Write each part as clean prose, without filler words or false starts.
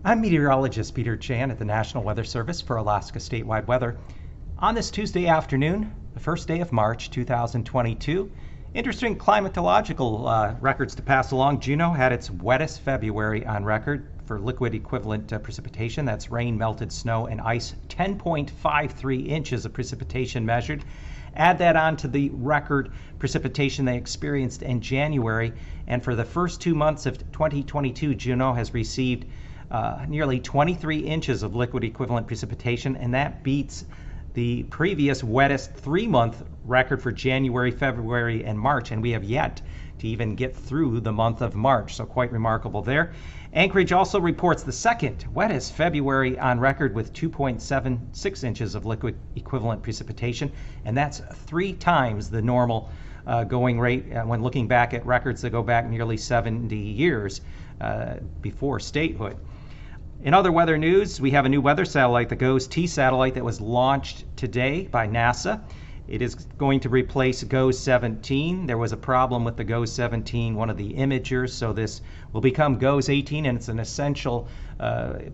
I'm meteorologist Peter Chan at the National Weather Service for Alaska statewide weather. On this Tuesday afternoon, the first day of March 2022, interesting climatological records to pass along. Juneau had its wettest February on record for liquid equivalent precipitation. That's rain, melted snow, and ice. 10.53 inches of precipitation measured. Add that on to the record precipitation they experienced in January, and for the first 2 months of 2022, Juneau has received nearly 23 inches of liquid equivalent precipitation, and that beats the previous wettest 3-month record for January, February, and March, and we have yet to even get through the month of March, so quite remarkable there. Anchorage also reports the second wettest February on record with 2.76 inches of liquid equivalent precipitation, and that's 3 times the normal going rate when looking back at records that go back nearly 70 years before statehood. In other weather news, we have a new weather satellite, the GOES-T satellite, that was launched today by NASA. It is going to replace GOES-17. There was a problem with the GOES-17, one of the imagers, so this will become GOES-18, and it's an essential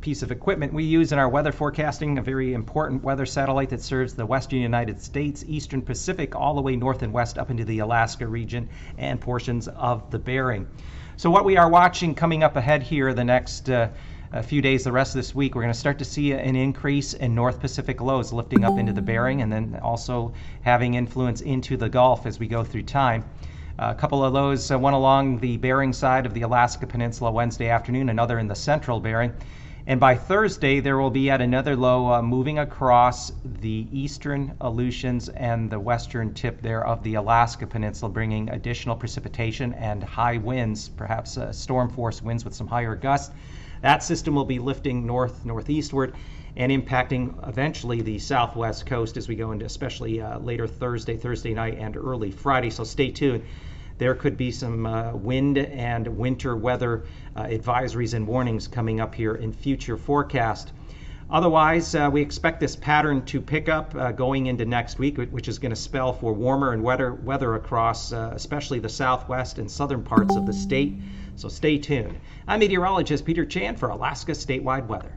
piece of equipment we use in our weather forecasting, a very important weather satellite that serves the western United States, eastern Pacific, all the way north and west up into the Alaska region and portions of the Bering. So what we are watching coming up ahead here the next a few days, the rest of this week, we're going to start to see an increase in North Pacific lows lifting up into the Bering and then also having influence into the Gulf as we go through time. A couple of lows, one along the Bering side of the Alaska Peninsula Wednesday afternoon, another in the central Bering. And by Thursday, there will be yet another low moving across the eastern Aleutians and the western tip there of the Alaska Peninsula, bringing additional precipitation and high winds, perhaps storm force winds with some higher gusts. That system will be lifting northeastward and impacting eventually the southwest coast as we go into especially later Thursday night, and early Friday. So stay tuned. There could be some wind and winter weather advisories and warnings coming up here in future forecast. Otherwise, we expect this pattern to pick up going into next week, which is going to spell for warmer and wetter weather across especially the southwest and southern parts of the state. So stay tuned. I'm meteorologist Peter Chan for Alaska Statewide Weather.